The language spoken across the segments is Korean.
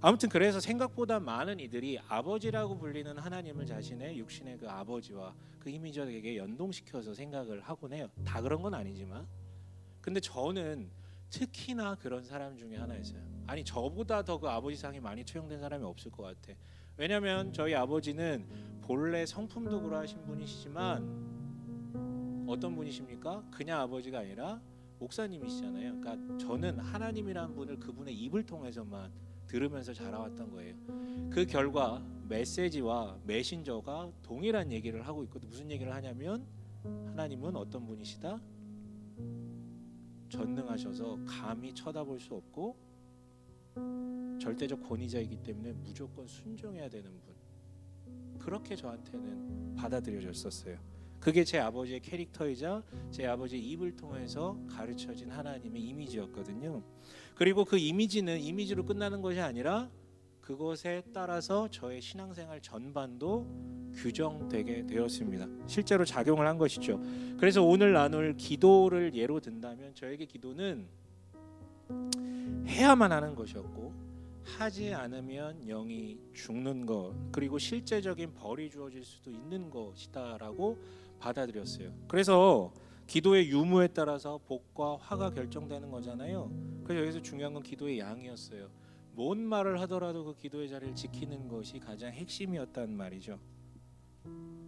아무튼 그래서 생각보다 많은 이들이 아버지라고 불리는 하나님을 자신의 육신의 그 아버지와 그 이미지에게 연동시켜서 생각을 하곤 해요. 다 그런 건 아니지만. 근데 저는 특히나 그런 사람 중에 하나였어요. 아니 저보다 더 그 아버지상이 많이 투영된 사람이 없을 것 같아. 왜냐하면 저희 아버지는 본래 성품도 그러하신 분이시지만 어떤 분이십니까? 그냥 아버지가 아니라 목사님이시잖아요. 그러니까 저는 하나님이라는 분을 그분의 입을 통해서만 들으면서 자라왔던 거예요. 그 결과 메시지와 메신저가 동일한 얘기를 하고 있거든요. 무슨 얘기를 하냐면 하나님은 어떤 분이시다? 전능하셔서 감히 쳐다볼 수 없고 절대적 권위자이기 때문에 무조건 순종해야 되는 분. 그렇게 저한테는 받아들여졌었어요. 그게 제 아버지의 캐릭터이자 제 아버지의 입을 통해서 가르쳐진 하나님의 이미지였거든요. 그리고 그 이미지는 이미지로 끝나는 것이 아니라 그것에 따라서 저의 신앙생활 전반도 규정되게 되었습니다. 실제로 작용을 한 것이죠. 그래서 오늘 나눌 기도를 예로 든다면 저에게 기도는 해야만 하는 것이었고 하지 않으면 영이 죽는 것, 그리고 실제적인 벌이 주어질 수도 있는 것이다라고 받아들였어요. 그래서 기도의 유무에 따라서 복과 화가 결정되는 거잖아요. 그래서 여기서 중요한 건 기도의 양이었어요. 뭔 말을 하더라도 그 기도의 자리를 지키는 것이 가장 핵심이었단 말이죠.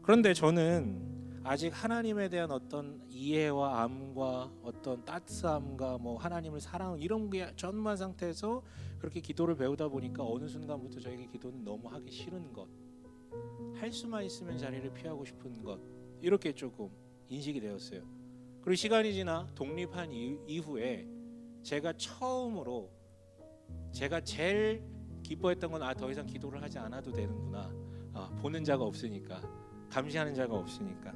그런데 저는 아직 하나님에 대한 어떤 이해와 암과 어떤 따스함과 뭐 하나님을 사랑 이런 게 전무한 상태에서 그렇게 기도를 배우다 보니까 어느 순간부터 저에게 기도는 너무 하기 싫은 것, 할 수만 있으면 자리를 피하고 싶은 것, 이렇게 조금 인식이 되었어요. 그리고 시간이 지나 독립한 이후에 제가 처음으로 제가 제일 기뻐했던 건 더 이상 기도를 하지 않아도 되는구나. 보는 자가 없으니까, 감시하는 자가 없으니까.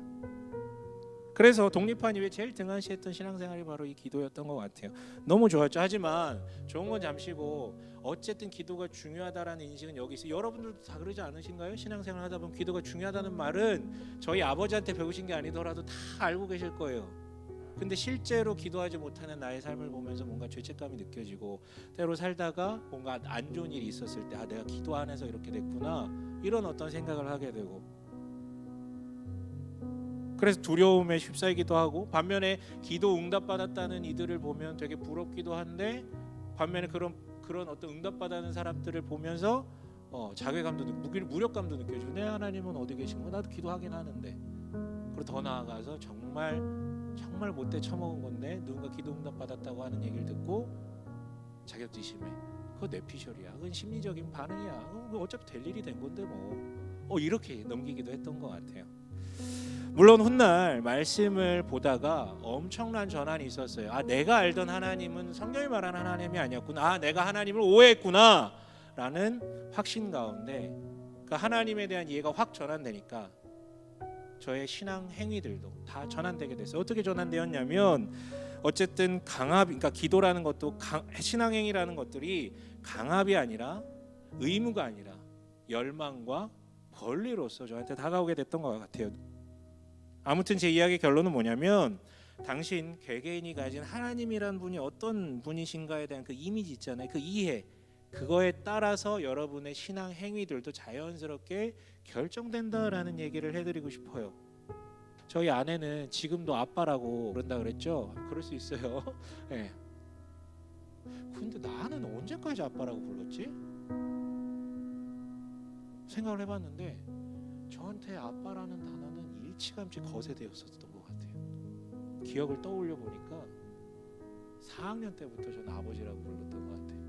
그래서 독립한 이후에 제일 등한시했던 신앙생활이 바로 이 기도였던 것 같아요. 너무 좋았죠. 하지만 좋은 건 잠시고 어쨌든 기도가 중요하다라는 인식은 여기 있어요. 여러분들도 다 그러지 않으신가요? 신앙생활 하다 보면 기도가 중요하다는 말은 저희 아버지한테 배우신 게 아니더라도 다 알고 계실 거예요. 근데 실제로 기도하지 못하는 나의 삶을 보면서 뭔가 죄책감이 느껴지고 때로 살다가 뭔가 안 좋은 일이 있었을 때 내가 기도 안 해서 이렇게 됐구나, 이런 어떤 생각을 하게 되고, 그래서 두려움에 휩싸이기도 하고, 반면에 기도 응답받았다는 이들을 보면 되게 부럽기도 한데 반면에 그런 어떤 응답받는 사람들을 보면서 자괴감도 무력감도 느껴지고, 내 하나님은 어디 계신 거야? 나도 기도하긴 하는데. 그리고 더 나아가서 정말 못돼 처먹은 건데 누군가 기도 응답 받았다고 하는 얘기를 듣고 자격지심에 그거 뇌피셜이야, 그건 심리적인 반응이야, 어차피 될 일이 된 건데 뭐 이렇게 넘기기도 했던 것 같아요. 물론 훗날 말씀을 보다가 엄청난 전환이 있었어요. 내가 알던 하나님은 성경이 말하는 하나님이 아니었구나, 내가 하나님을 오해했구나 라는 확신 가운데 그 하나님에 대한 이해가 확 전환되니까 저의 신앙 행위들도 다 전환되게 됐어요. 어떻게 전환되었냐면 어쨌든 그러니까 기도라는 것도 신앙 행위라는 것들이 강압이 아니라 의무가 아니라 열망과 권리로서 저한테 다가오게 됐던 것 같아요. 아무튼 제 이야기의 결론은 뭐냐면 당신 개개인이 가진 하나님이란 분이 어떤 분이신가에 대한 그 이미지 있잖아요. 그 이해, 그거에 따라서 여러분의 신앙 행위들도 자연스럽게 결정된다라는 얘기를 해드리고 싶어요. 저희 아내는 지금도 아빠라고 그런다 그랬죠? 그럴 수 있어요. 네. 근데 나는 언제까지 아빠라고 불렀지? 생각을 해봤는데 저한테 아빠라는 단어는 일찌감치 거세되었었던 것 같아요. 기억을 떠올려 보니까 4학년 때부터 저는 아버지라고 불렀던 것 같아요.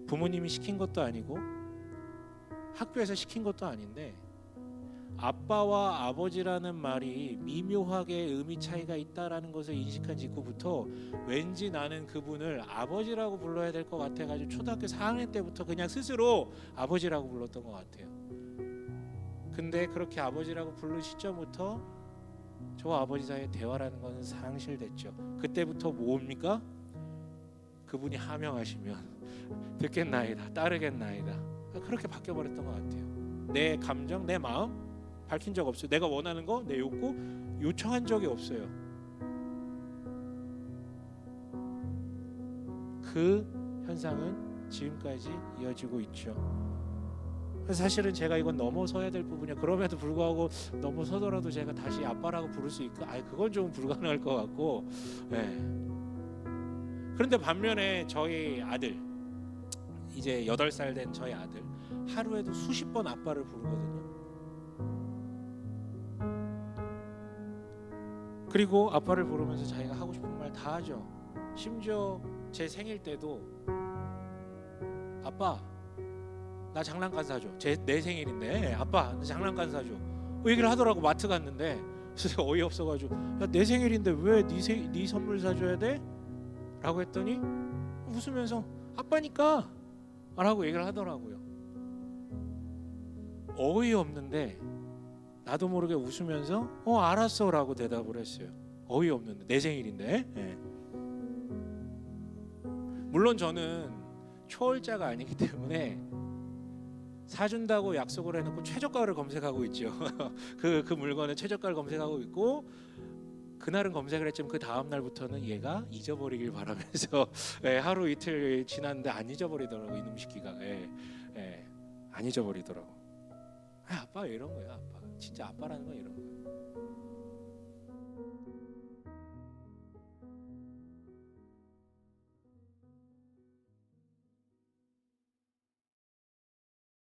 부모님이 시킨 것도 아니고 학교에서 시킨 것도 아닌데 아빠와 아버지라는 말이 미묘하게 의미 차이가 있다라는 것을 인식한 직후부터 왠지 나는 그분을 아버지라고 불러야 될 것 같아가지고 초등학교 4학년 때부터 그냥 스스로 아버지라고 불렀던 것 같아요. 근데 그렇게 아버지라고 부른 시점부터 저와 아버지 사이의 대화라는 것은 상실됐죠. 그때부터 뭡니까? 그분이 하명하시면 듣겠나이다, 따르겠나이다, 그렇게 바뀌어버렸던 것 같아요. 내 감정, 내 마음 밝힌 적 없어요. 내가 원하는 거, 내 욕구 요청한 적이 없어요. 그 현상은 지금까지 이어지고 있죠. 그래서 사실은 제가 이건 넘어서야 될 부분이야. 그럼에도 불구하고 넘어서더라도 제가 다시 아빠라고 부를 수 있고, 그건 좀 불가능할 것 같고. 네. 그런데 반면에 저희 아들, 이제 8살 된 저희 아들, 하루에도 수십 번 아빠를 부르거든요. 그리고 아빠를 부르면서 자기가 하고 싶은 말 다 하죠. 심지어 제 생일 때도 아빠 나 장난감 사줘. 내 생일인데 아빠 나 장난감 사줘. 얘기를 하더라고. 마트 갔는데 그래서 어이없어가지고 야, 내 생일인데 왜 네 선물 사줘야 돼? 라고 했더니 웃으면서 아빠니까 라고 얘기를 하더라고요. 어이없는데 나도 모르게 웃으면서 알았어 라고 대답을 했어요. 어이없는데 내 생일인데. 네. 물론 저는 초월자가 아니기 때문에 사준다고 약속을 해놓고 최저가를 검색하고 있죠. 그 물건의 최저가를 검색하고 있고, 그날은 검색을 했지만 그 다음 날부터는 얘가 잊어버리길 바라면서 하루 이틀 지났는데 안 잊어버리더라고. 이놈 시키가. 안 잊어버리더라고. 아빠 왜 이런 거야. 아빠 진짜 아빠라는 건 이런 거야.